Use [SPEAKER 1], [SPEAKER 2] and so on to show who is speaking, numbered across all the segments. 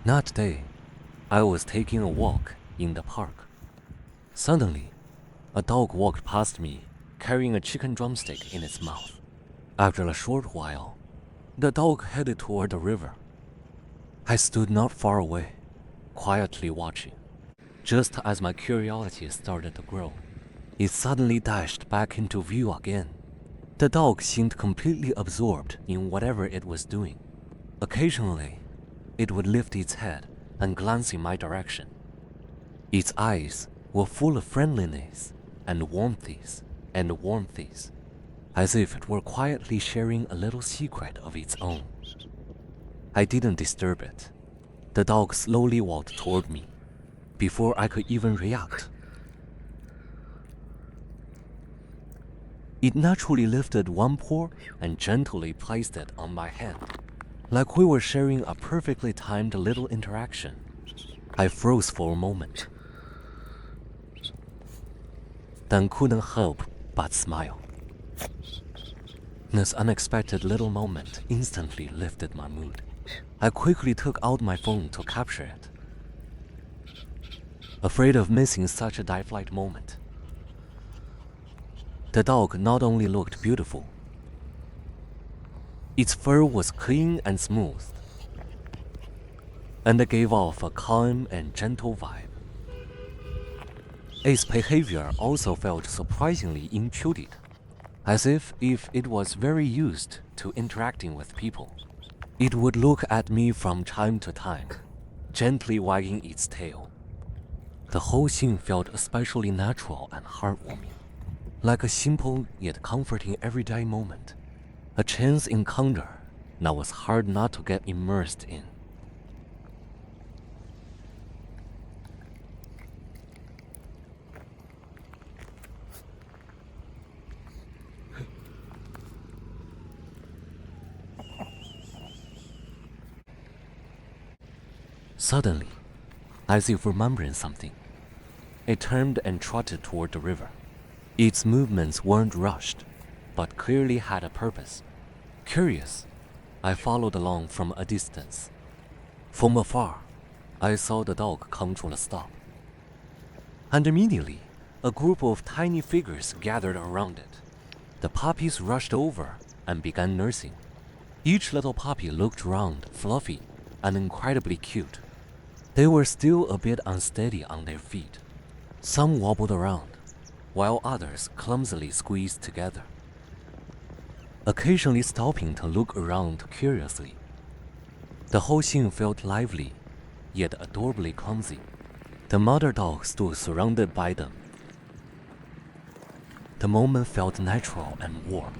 [SPEAKER 1] That day, I was taking a walk in the park. Suddenly, a dog walked past me, carrying a chicken drumstick in its mouth. After a short while, the dog headed toward the river. I stood not far away, quietly watching. Just as my curiosity started to grow, it suddenly dashed back into view again. The dog seemed completely absorbed in whatever it was doing. Occasionally, it would lift its head and glance in my direction. Its eyes were full of friendliness and warmth, as if it were quietly sharing a little secret of its own. I didn't disturb it. The dog slowly walked toward me before I could even react. It naturally lifted one paw and gently placed it on my head, like we were sharing a perfectly timed little interaction. I froze for a moment, then couldn't help but smile. This unexpected little moment instantly lifted my mood. I quickly took out my phone to capture it, afraid of missing such a lifelike moment. The dog not only looked beautiful, its fur was clean and smooth, and it gave off a calm and gentle vibe. Its behavior also felt surprisingly intuitive, as if it was very used to interacting with people. It would look at me from time to time, gently wagging its tail. The whole scene felt especially natural and heartwarming, like a simple yet comforting everyday moment, a chance encounter that was hard not to get immersed in. Suddenly, as if remembering something, it turned and trotted toward the river. Its movements weren't rushed, but clearly had a purpose. Curious, I followed along from a distance. From afar, I saw the dog come to a stop. And immediately, a group of tiny figures gathered around it. The puppies rushed over and began nursing. Each little puppy looked round, fluffy, and incredibly cute. They were still a bit unsteady on their feet. Some wobbled around, while others clumsily squeezed together, occasionally stopping to look around curiously. The whole scene felt lively, yet adorably clumsy. The mother dog stood surrounded by them. The moment felt natural and warm.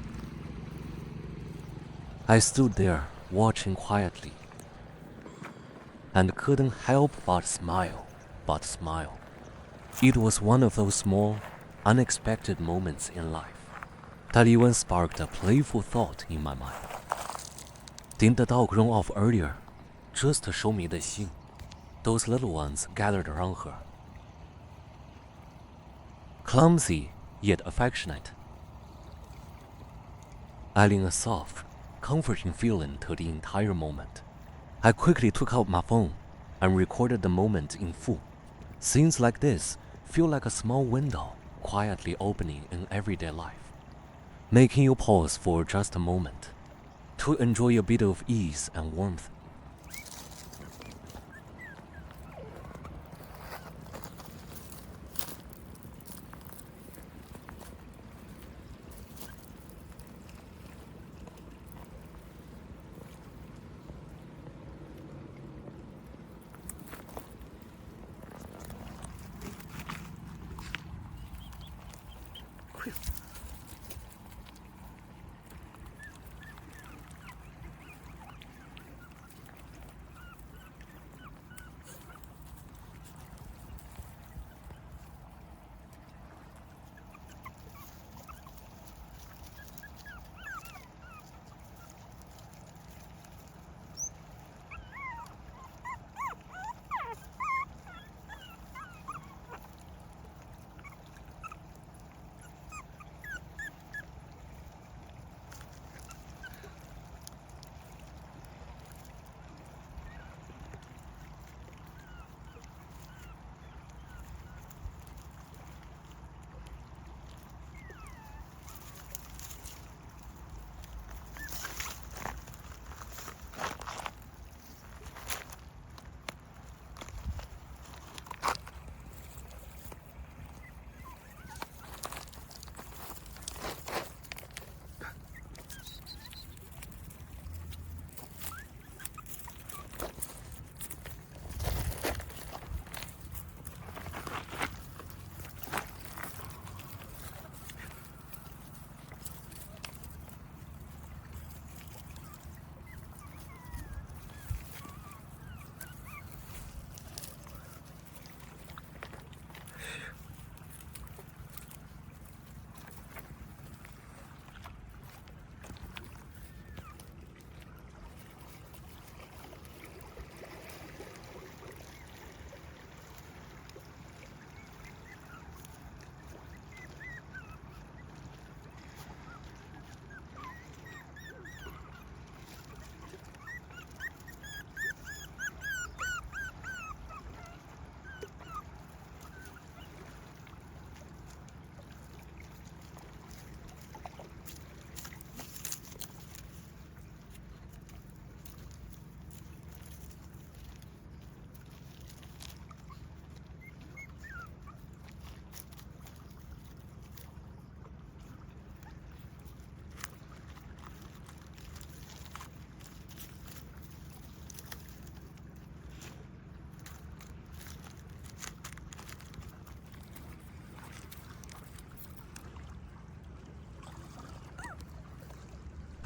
[SPEAKER 1] I stood there, watching quietly, and couldn't help but smile. It was one of those small, unexpected moments in life that even sparked a playful thought in my mind. Didn't the dog run off earlier, just to show me the scene? Those little ones gathered around her, clumsy yet affectionate, adding a soft, comforting feeling to the entire moment. I quickly took out my phone and recorded the moment in full. Scenes like this feel like a small window quietly opening in everyday life, making you pause for just a moment to enjoy a bit of ease and warmth.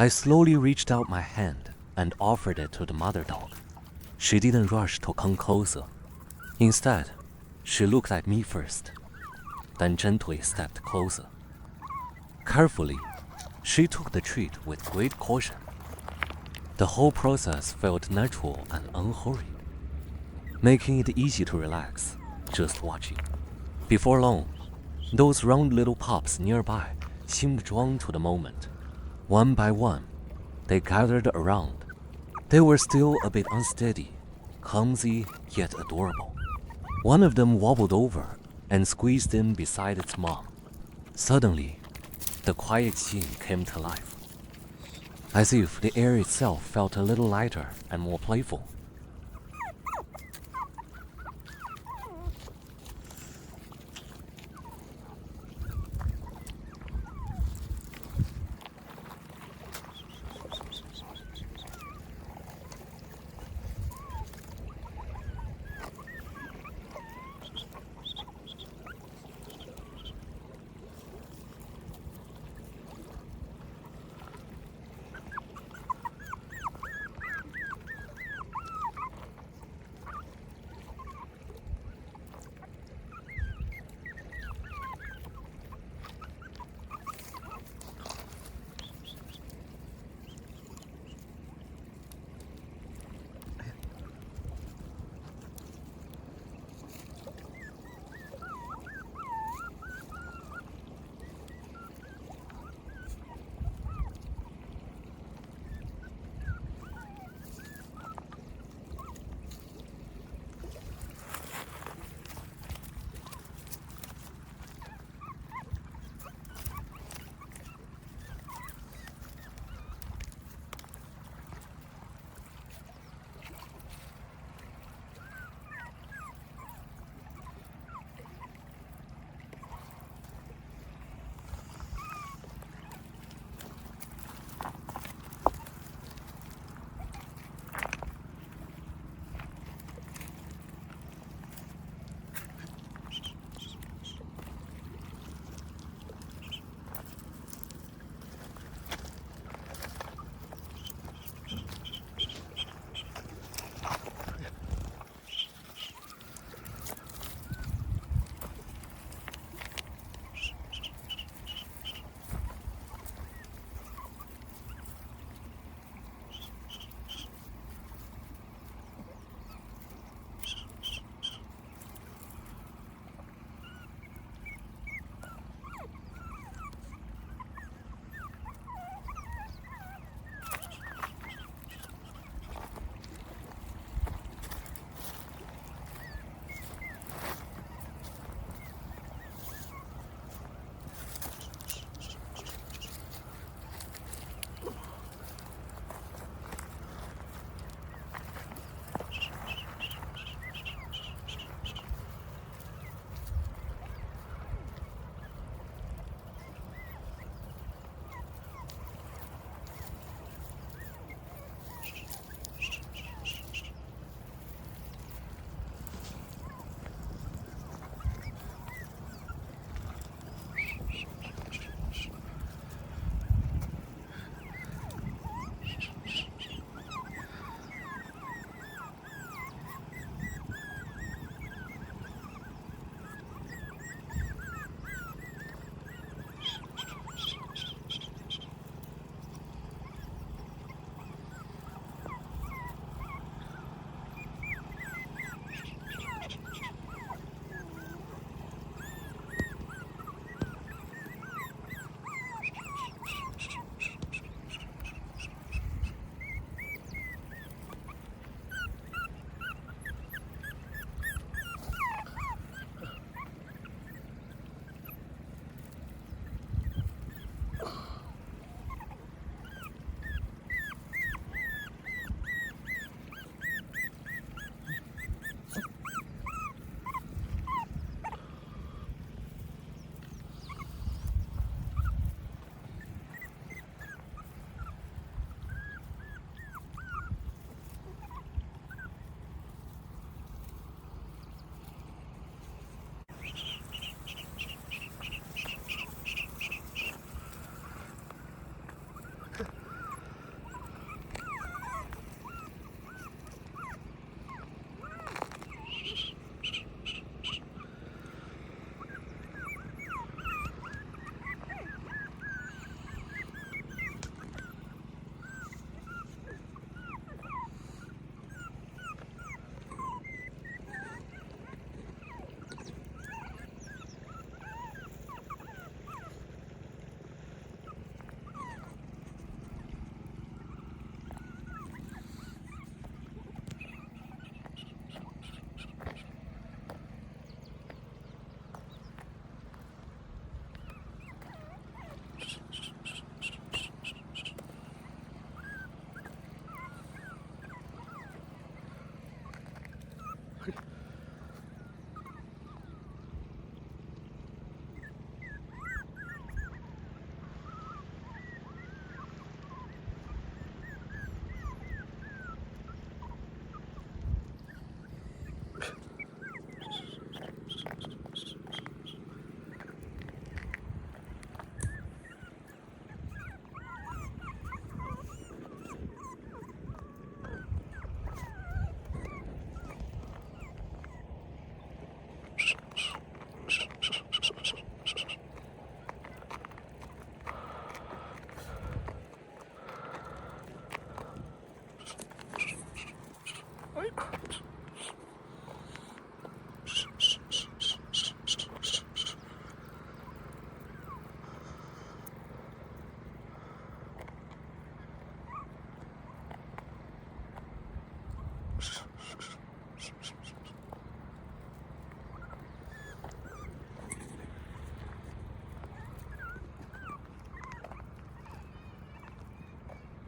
[SPEAKER 1] I slowly reached out my hand and offered it to the mother dog. She didn't rush to come closer. Instead, she looked at me first, then gently stepped closer. Carefully, she took the treat with great caution. The whole process felt natural and unhurried, making it easy to relax just watching. Before long, those round little pups nearby seemed drawn to the moment. One by one, they gathered around. They were still a bit unsteady, clumsy yet adorable. One of them wobbled over and squeezed in beside its mom. Suddenly, the quiet scene came to life, as if the air itself felt a little lighter and more playful.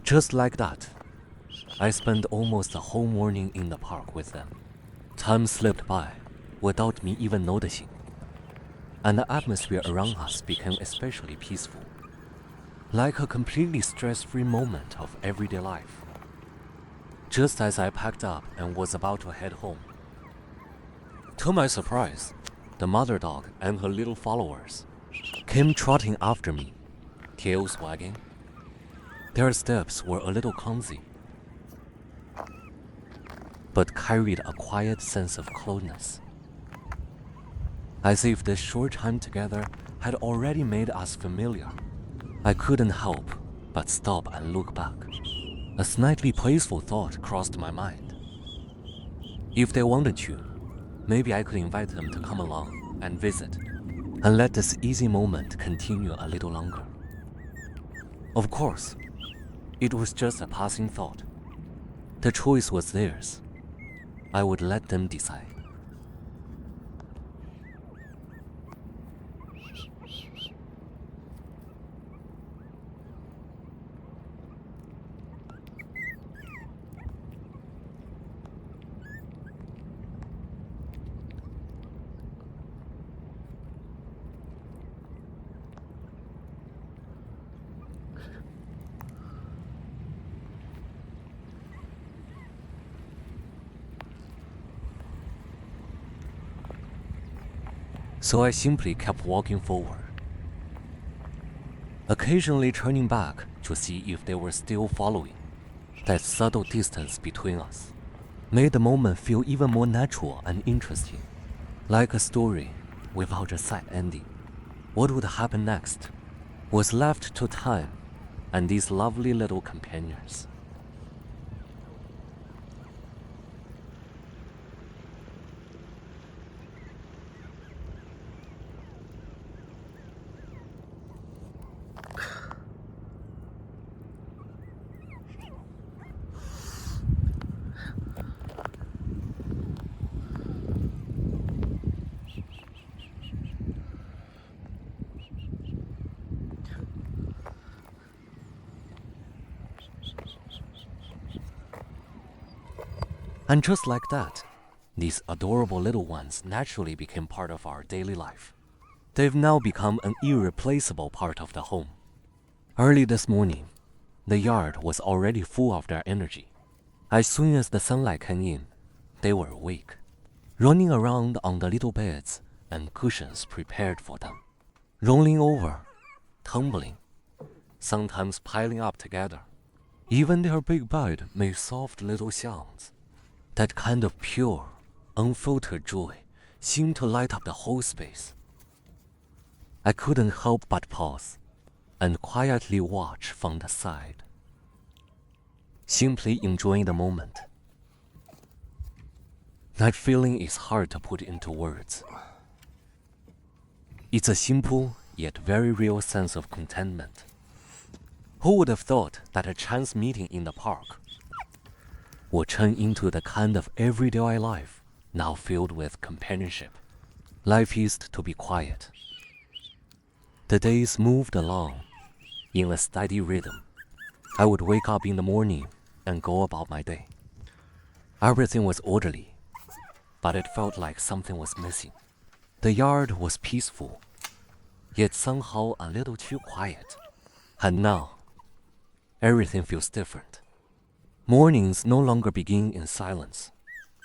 [SPEAKER 1] Just like that, I spent almost the whole morning in the park with them. Time slipped by without me even noticing, and the atmosphere around us became especially peaceful, like a completely stress-free moment of everyday life. Just as I packed up and was about to head home, to my surprise, the mother dog and her little followers came trotting after me, tails wagging. Their steps were a little clumsy, but carried a quiet sense of closeness, as if this short time together had already made us familiar. I couldn't help but stop and look back. A slightly playful thought crossed my mind. If they wanted to, maybe I could invite them to come along and visit, and let this easy moment continue a little longer. Of course, it was just a passing thought. The choice was theirs. I would let them decide. So I simply kept walking forward, occasionally turning back to see if they were still following. That subtle distance between us made the moment feel even more natural and interesting, like a story without a sad ending. What would happen next was left to time and these lovely little companions. And just like that, these adorable little ones naturally became part of our daily life. They've now become an irreplaceable part of the home. Early this morning, the yard was already full of their energy. As soon as the sunlight came in, they were awake, running around on the little beds and cushions prepared for them, rolling over, tumbling, sometimes piling up together. Even their big bed made soft little sounds. That kind of pure, unfiltered joy seemed to light up the whole space. I couldn't help but pause and quietly watch from the side, simply enjoying the moment. That feeling is hard to put into words. It's a simple yet very real sense of contentment. Who would have thought that a chance meeting in the park would turn into the kind of everyday life now filled with companionship? Life used to be quiet. The days moved along in a steady rhythm. I would wake up in the morning and go about my day. Everything was orderly. but it felt like something was missing. The yard was peaceful, yet somehow a little too quiet. And now, everything feels different. Mornings no longer begin in silence,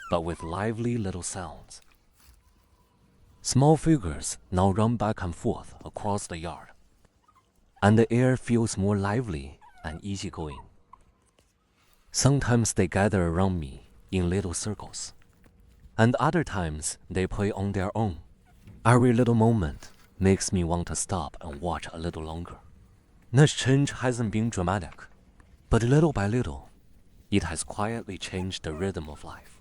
[SPEAKER 1] but with lively little sounds. Small figures now run back and forth across the yard, and the air feels more lively and easygoing. Sometimes they gather around me in little circles, and other times they play on their own. Every little moment makes me want to stop and watch a little longer. This change hasn't been dramatic, but little by little, it has quietly changed the rhythm of life.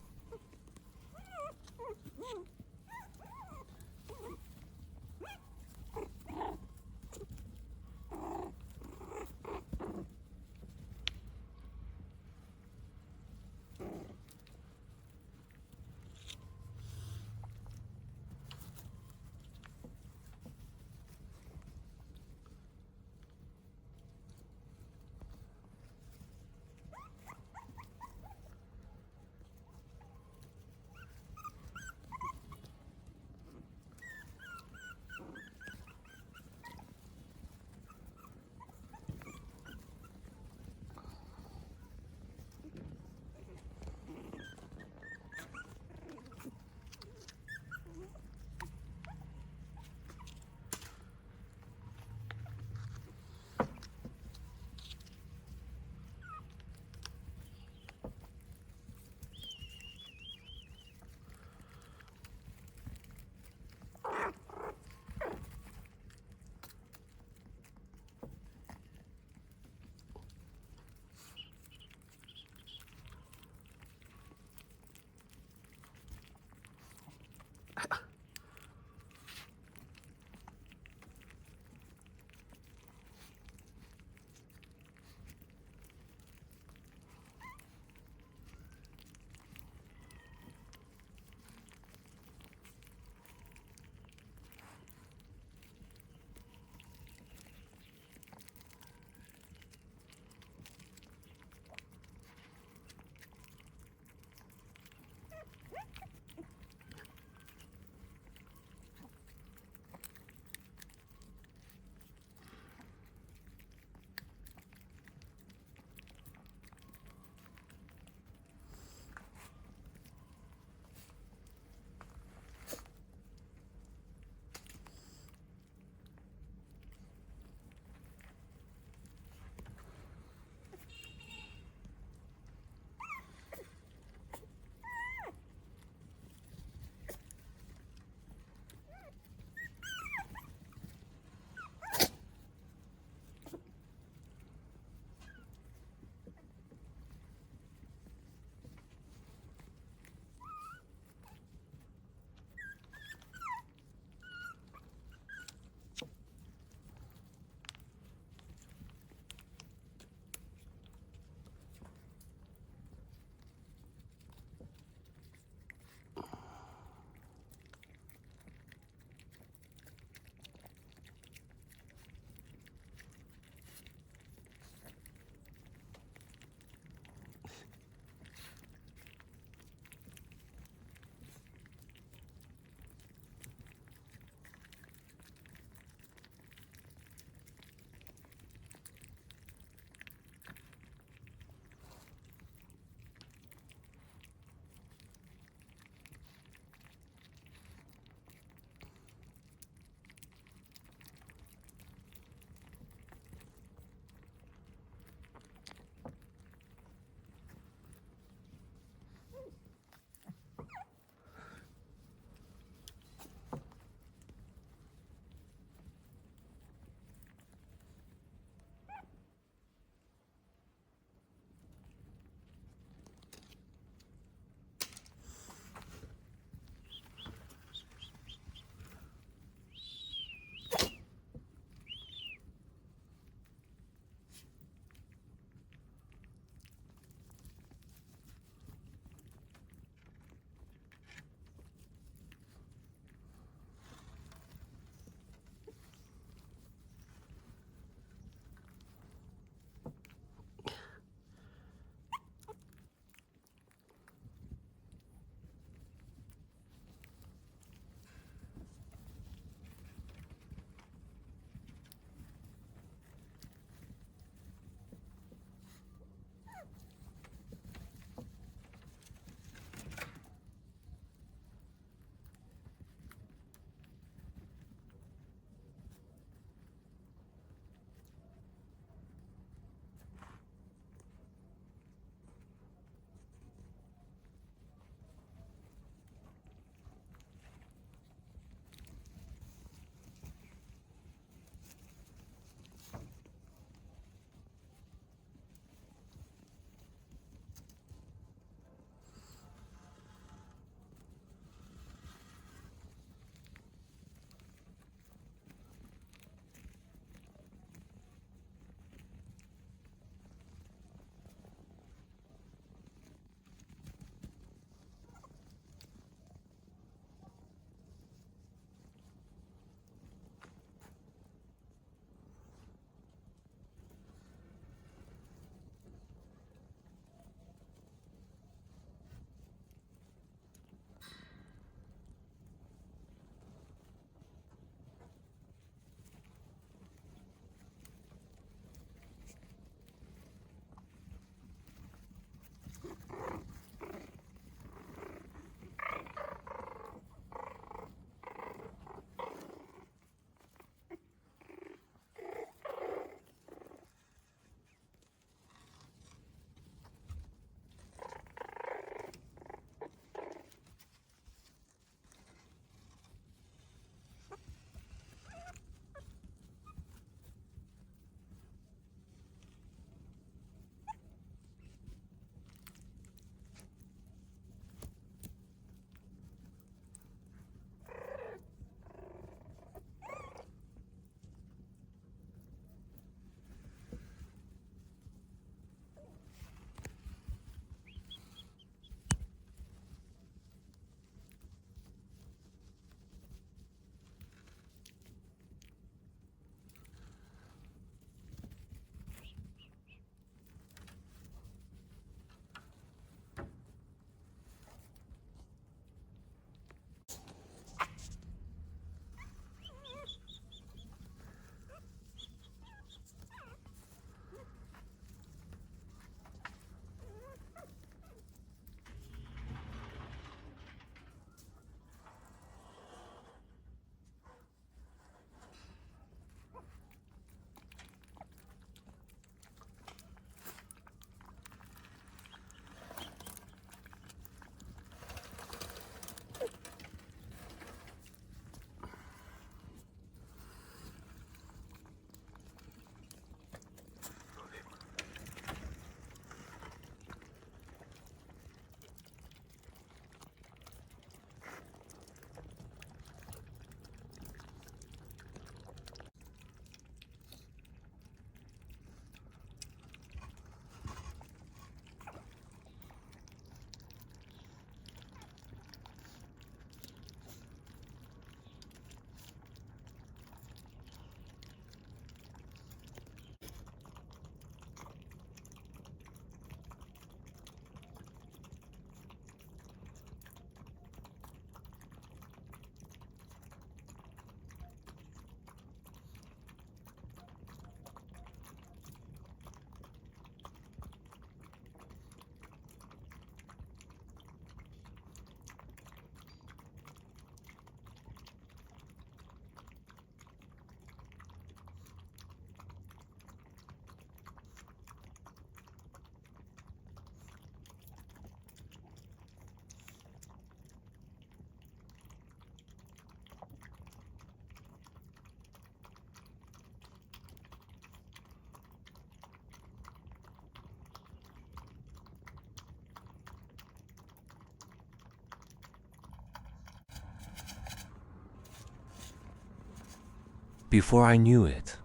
[SPEAKER 1] Before I knew it,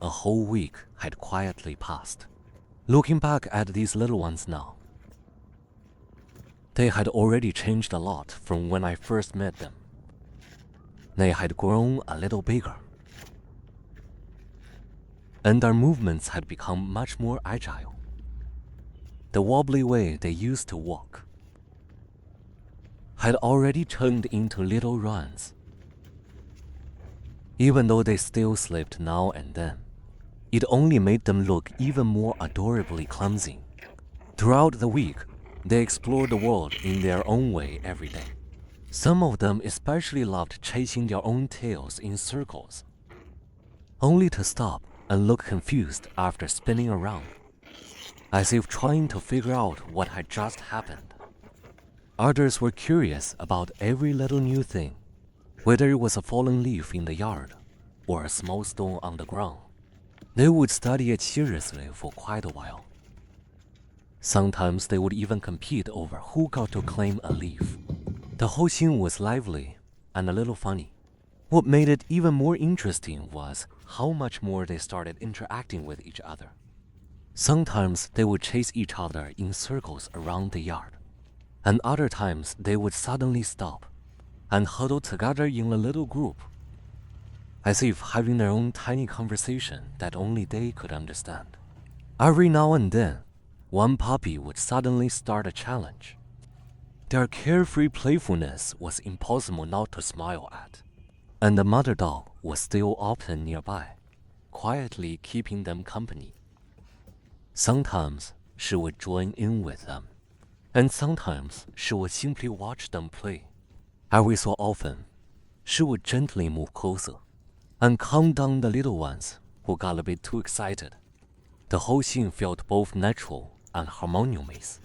[SPEAKER 1] a whole week had quietly passed. Looking back at these little ones now, they had already changed a lot from when I first met them. They had grown a little bigger, and their movements had become much more agile. The wobbly way they used to walk had already turned into little runs. Even though they still slipped now and then, it only made them look even more adorably clumsy. Throughout the week, they explored the world in their own way every day. Some of them especially loved chasing their own tails in circles, only to stop and look confused after spinning around, as if trying to figure out what had just happened. Others were curious about every little new thing, whether it was a fallen leaf in the yard or a small stone on the ground. They would study it seriously for quite a while. Sometimes they would even compete over who got to claim a leaf. The whole scene was lively and a little funny. What made it even more interesting was how much more they started interacting with each other. Sometimes they would chase each other in circles around the yard, and other times they would suddenly stop and huddle together in a little group, as if having their own tiny conversation that only they could understand. Every now and then, one puppy would suddenly start a challenge. Their carefree playfulness was impossible not to smile at, and the mother dog was still often nearby, quietly keeping them company. Sometimes she would join in with them, and sometimes she would simply watch them play. Every so often, she would gently move closer and calm down the little ones who got a bit too excited. The whole scene felt both natural and harmonious.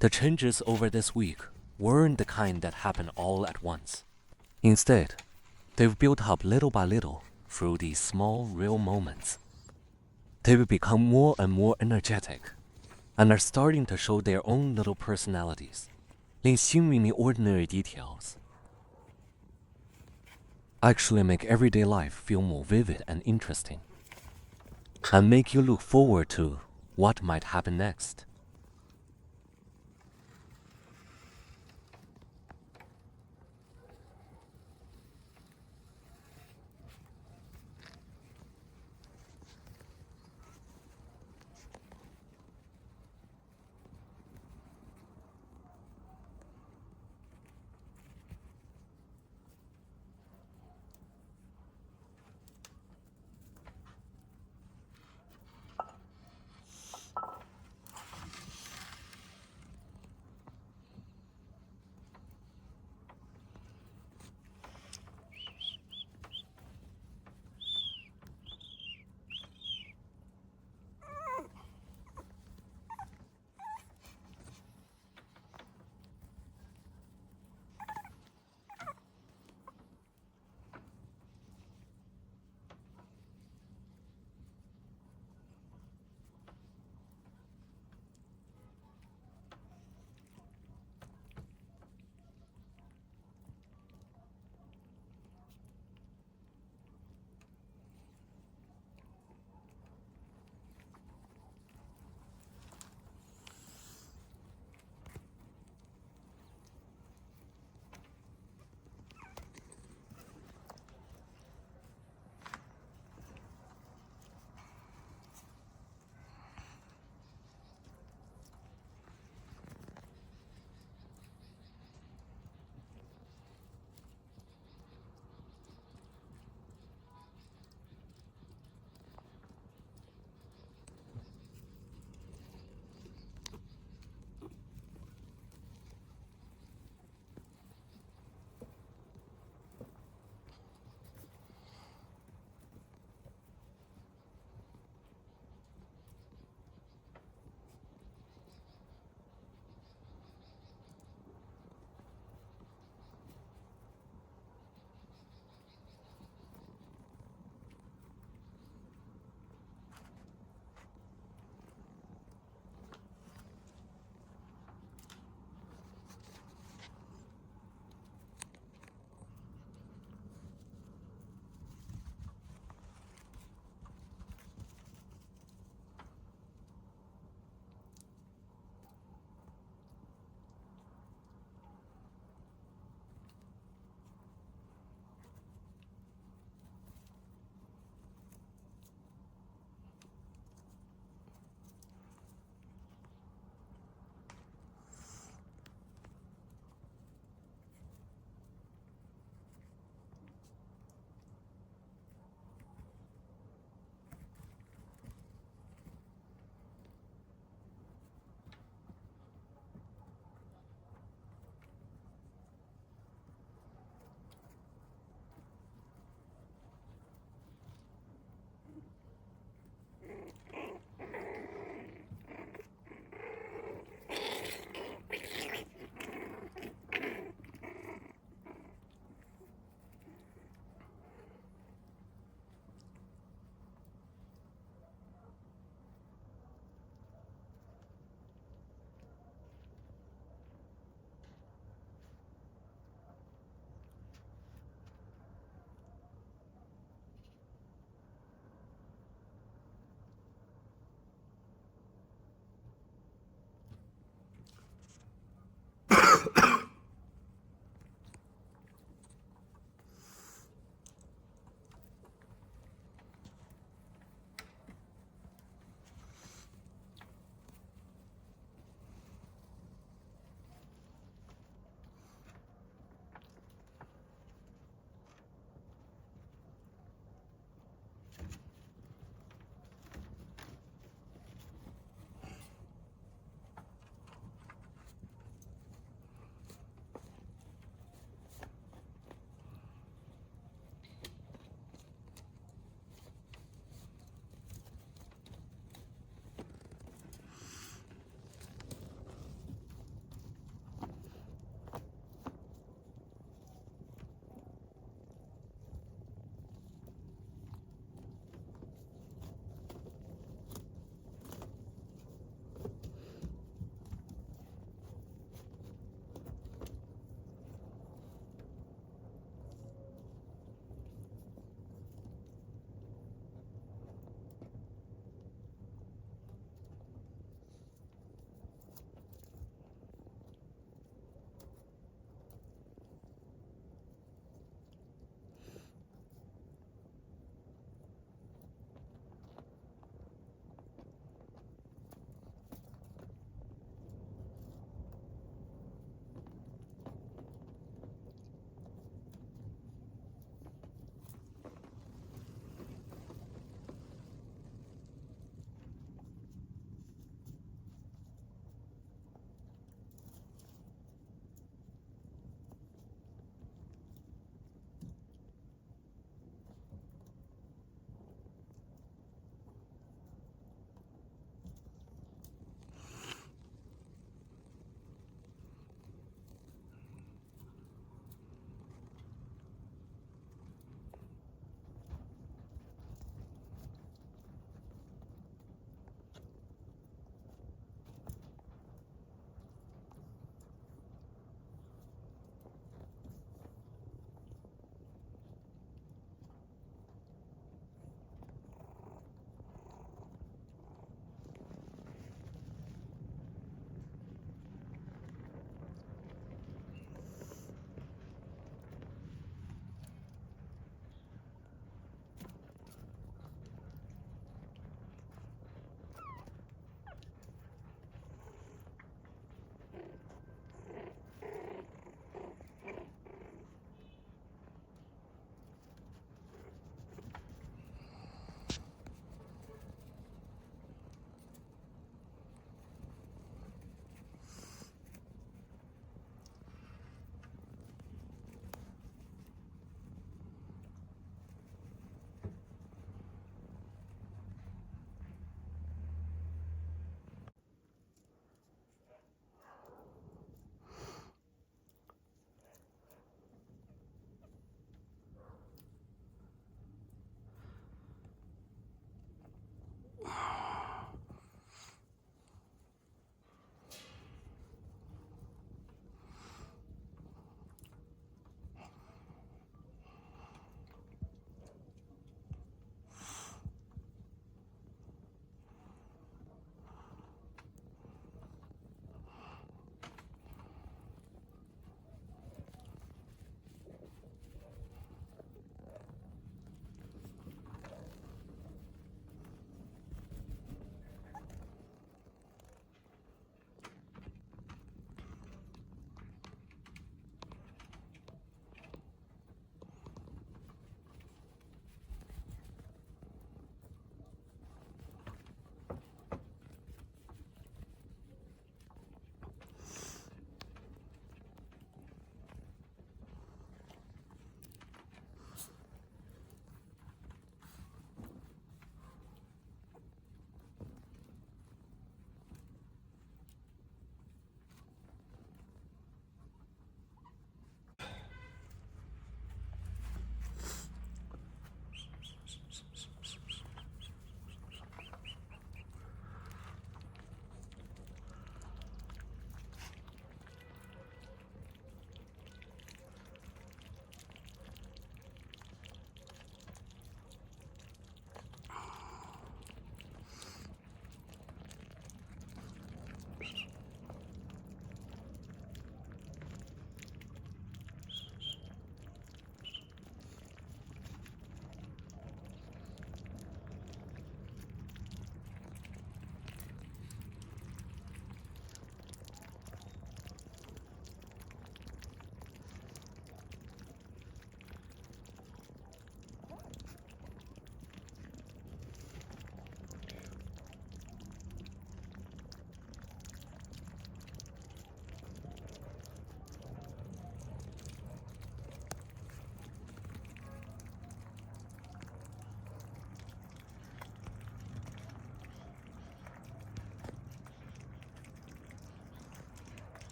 [SPEAKER 1] The changes over this week weren't the kind that happened all at once. Instead, they've built up little by little through these small, real moments. They've become more and more energetic and are starting to show their own little personalities in seemingly ordinary details. Actually make everyday life feel more vivid and interesting, and make you look forward to what might happen next.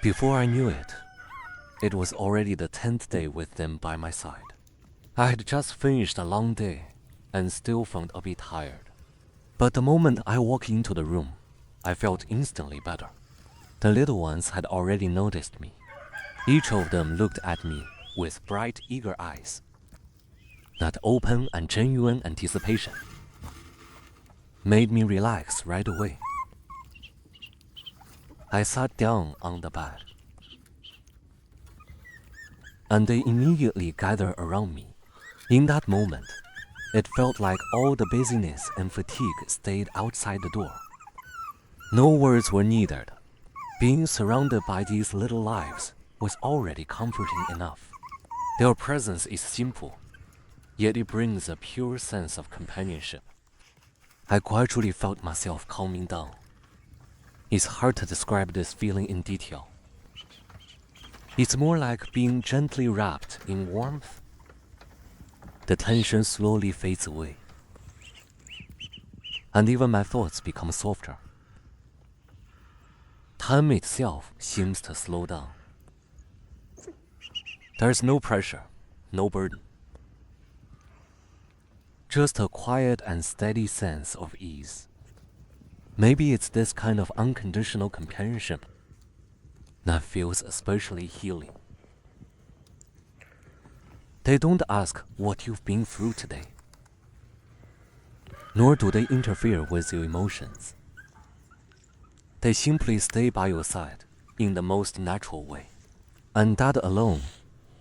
[SPEAKER 1] Before I knew it, it was already the 10th day with them by my side. I had just finished a long day and still felt a bit tired. But the moment I walked into the room, I felt instantly better. The little ones had already noticed me. Each of them looked at me with bright, eager eyes. That open and genuine anticipation made me relax right away. I sat down on the bed, and they immediately gathered around me. In that moment, it felt like all the busyness and fatigue stayed outside the door. No words were needed. Being surrounded by these little lives was already comforting enough. Their presence is simple, yet it brings a pure sense of companionship. I gradually felt myself calming down. It's hard to describe this feeling in detail. It's more like being gently wrapped in warmth. The tension slowly fades away, and even my thoughts become softer. Time itself seems to slow down. There's no pressure, no burden. Just a quiet and steady sense of ease. Maybe it's this kind of unconditional companionship that feels especially healing. They don't ask what you've been through today, nor do they interfere with your emotions. They simply stay by your side in the most natural way, and that alone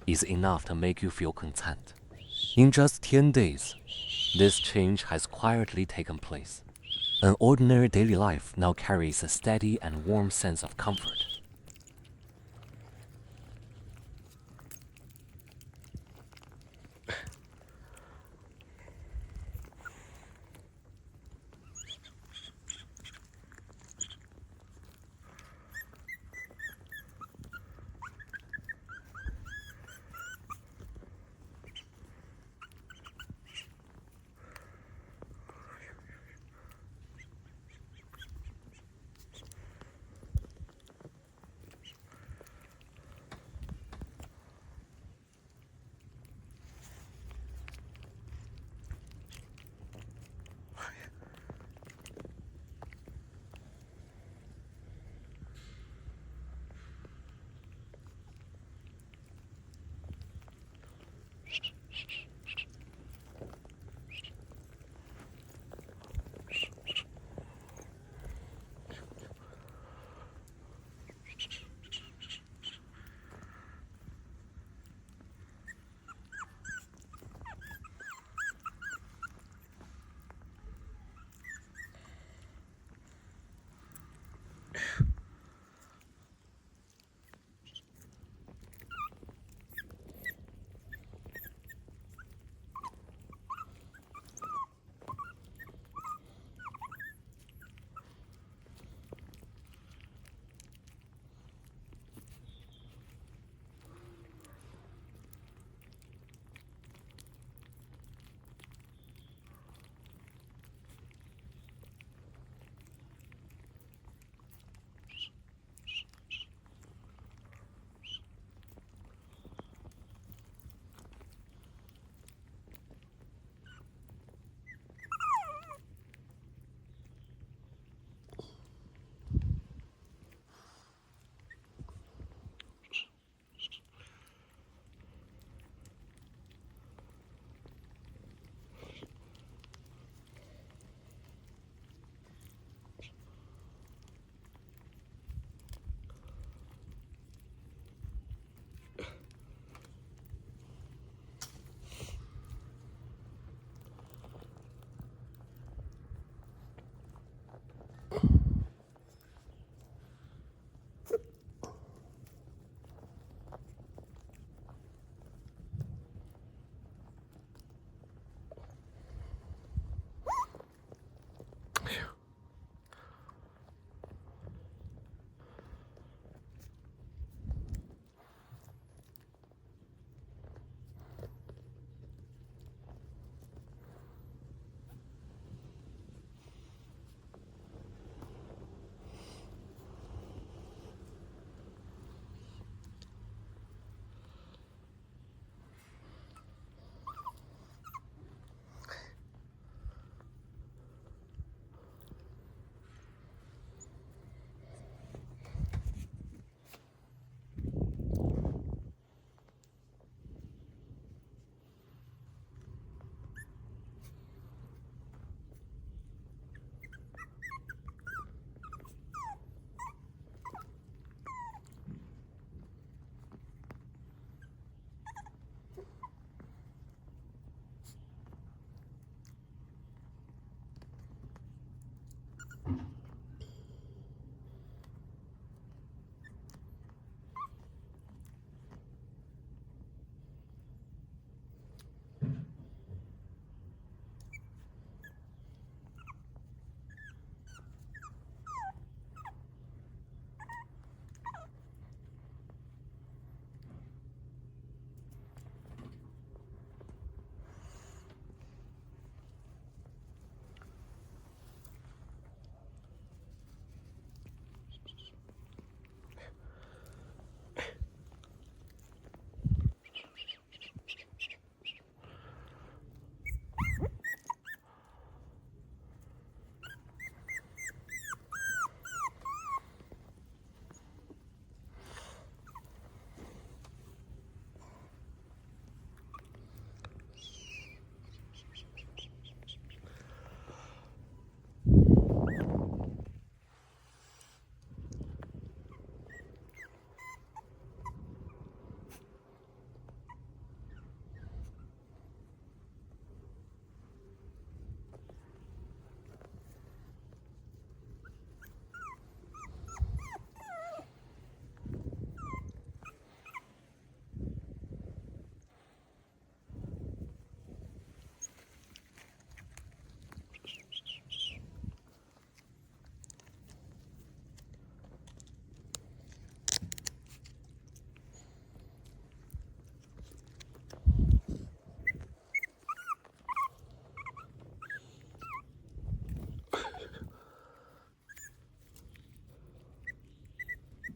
[SPEAKER 1] is enough to make you feel content. In just 10 days, this change has quietly taken place. An ordinary daily life now carries a steady and warm sense of comfort.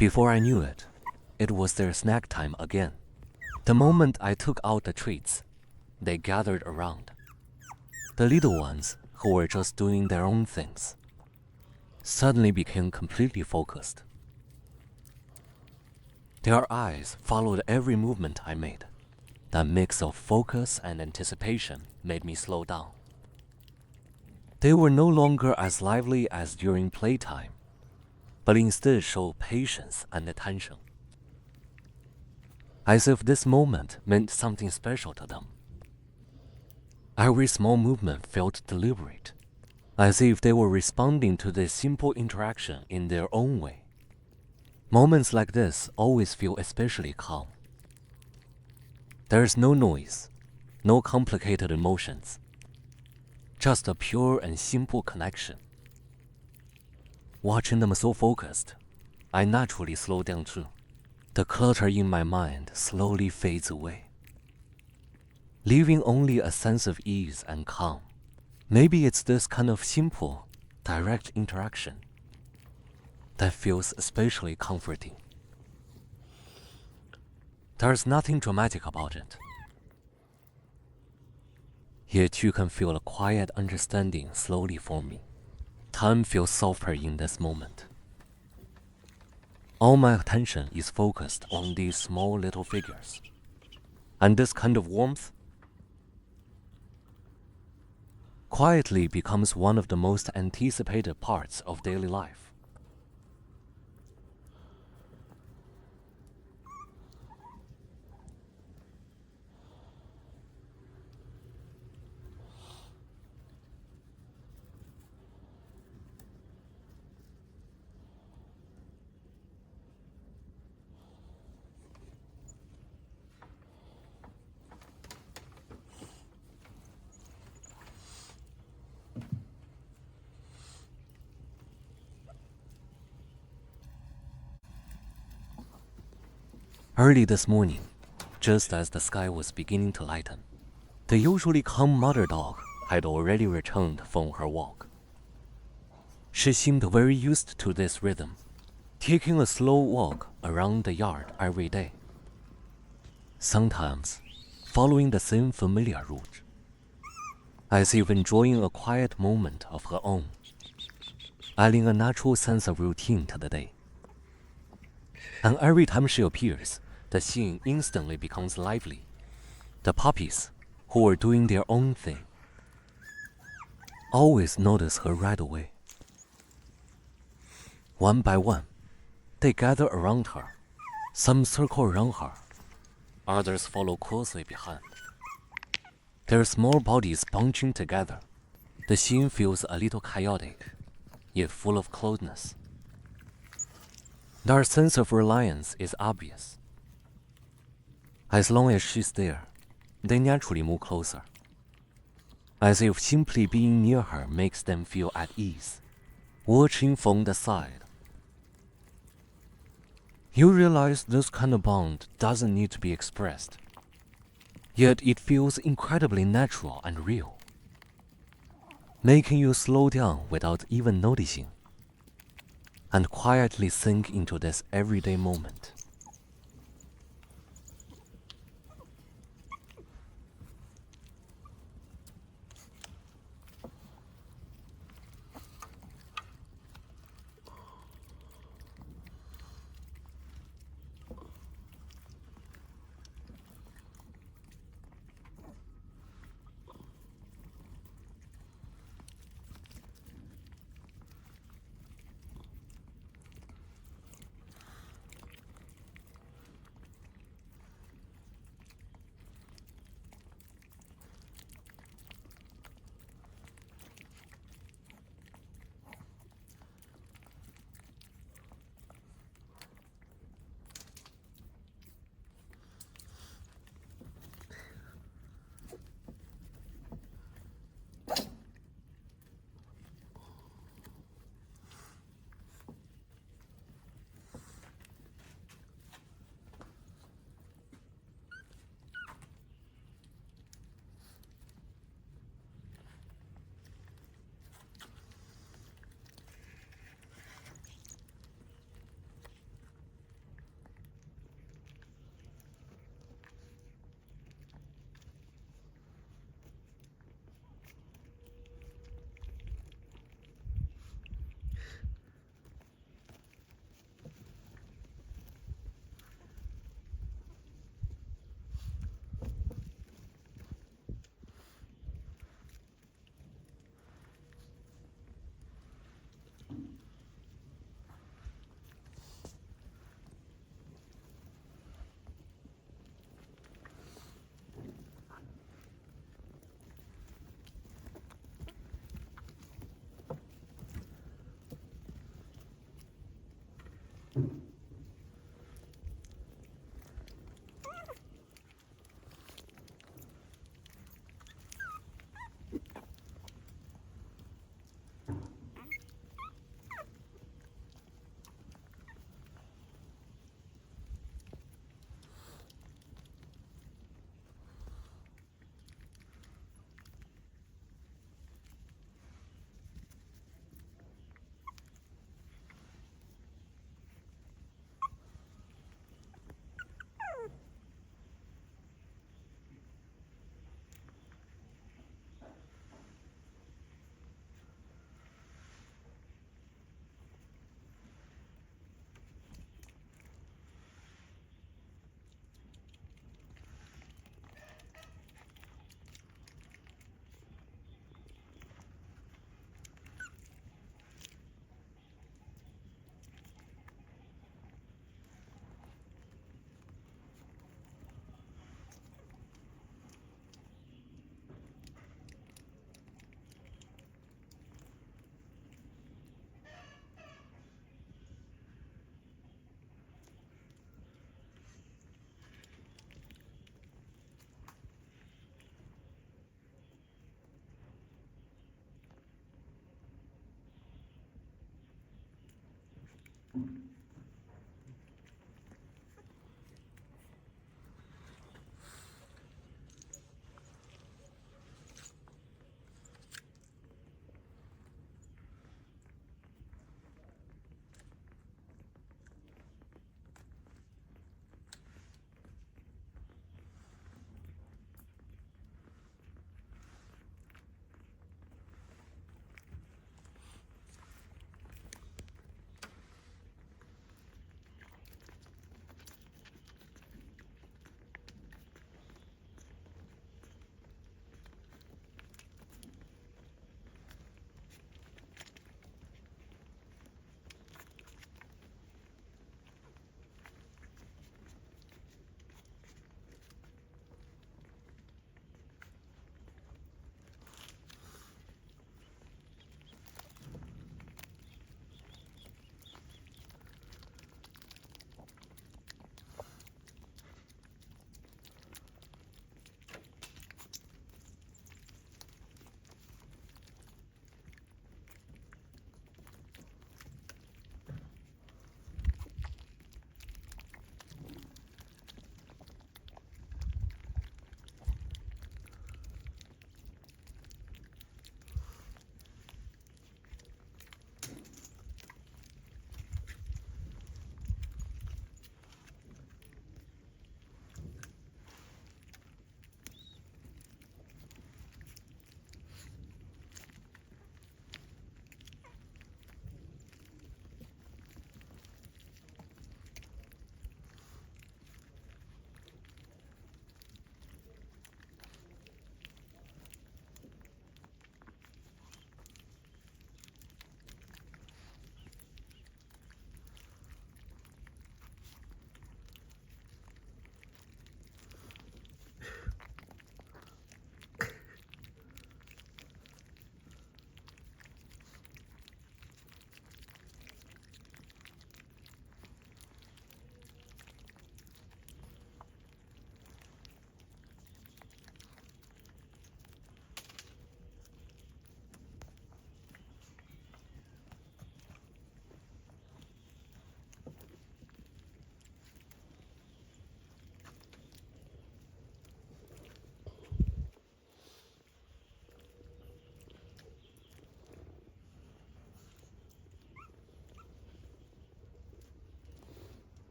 [SPEAKER 1] Before I knew it, it was their snack time again. The moment I took out the treats, they gathered around. The little ones, who were just doing their own things, suddenly became completely focused. Their eyes followed every movement I made. That mix of focus and anticipation made me slow down. They were no longer as lively as during playtime, but instead showed patience and attention, as if this moment meant something special to them. Every small movement felt deliberate, as if they were responding to this simple interaction in their own way. Moments like this always feel especially calm. There's no noise, no complicated emotions, just a pure and simple connection. Watching them so focused, I naturally slow down too. The clutter in my mind slowly fades away, leaving only a sense of ease and calm. Maybe it's this kind of simple, direct interaction that feels especially comforting. There's nothing dramatic about it. Yet you can feel a quiet understanding slowly forming. Time feels softer in this moment. All my attention is focused on these small little figures. And this kind of warmth quietly becomes one of the most anticipated parts of daily life. Early this morning, just as the sky was beginning to lighten, the usually calm mother dog had already returned from her walk. She seemed very used to this rhythm, taking a slow walk around the yard every day, sometimes following the same familiar route, as if enjoying a quiet moment of her own, adding a natural sense of routine to the day. And every time she appears, the scene instantly becomes lively. The puppies, who were doing their own thing, always notice her right away. One by one, they gather around her. Some circle around her, others follow closely behind. Their small bodies bunching together. The scene feels a little chaotic, yet full of closeness. Their sense of reliance is obvious. As long as she's there, they naturally move closer, as if simply being near her makes them feel at ease. Watching from the side, you realize this kind of bond doesn't need to be expressed, yet it feels incredibly natural and real, making you slow down without even noticing, and quietly sink into this everyday moment.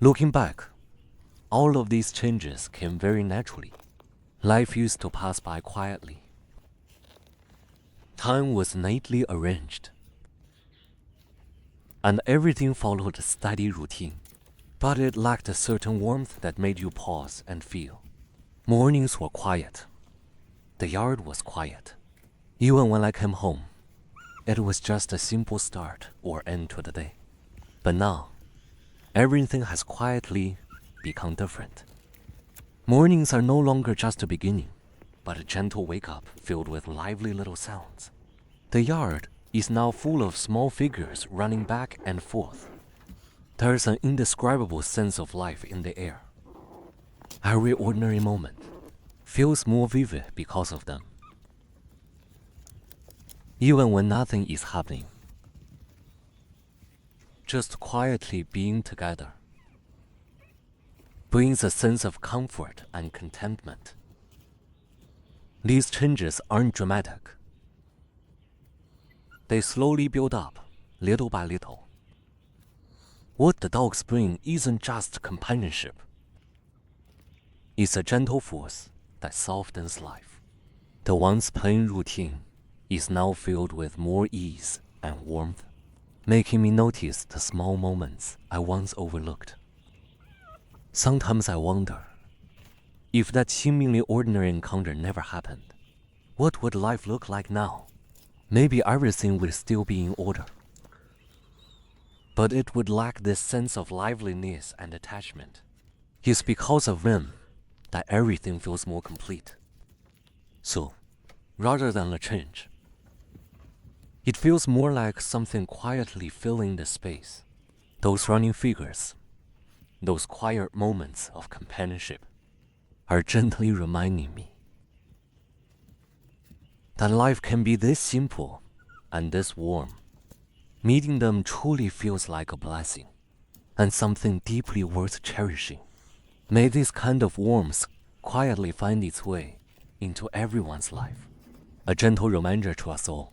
[SPEAKER 1] Looking back, all of these changes came very naturally. Life used to pass by quietly. Time was neatly arranged, and everything followed a steady routine. But it lacked a certain warmth that made you pause and feel. Mornings were quiet. The yard was quiet. Even when I came home, it was just a simple start or end to the day. But now, everything has quietly become different. Mornings are no longer just a beginning, but a gentle wake-up filled with lively little sounds. The yard is now full of small figures running back and forth. There is an indescribable sense of life in the air. Every ordinary moment feels more vivid because of them. Even when nothing is happening, just quietly being together brings a sense of comfort and contentment. These changes aren't dramatic. They slowly build up, little by little. What the dogs bring isn't just companionship. It's a gentle force that softens life. The once plain routine is now filled with more ease and warmth, making me notice the small moments I once overlooked. Sometimes I wonder, if that seemingly ordinary encounter never happened, what would life look like now? Maybe everything would still be in order, but it would lack this sense of liveliness and attachment. It's because of them that everything feels more complete. So, rather than a change, it feels more like something quietly filling the space. Those running figures, those quiet moments of companionship, are gently reminding me that life can be this simple and this warm. Meeting them truly feels like a blessing and something deeply worth cherishing. May this kind of warmth quietly find its way into everyone's life, a gentle reminder to us all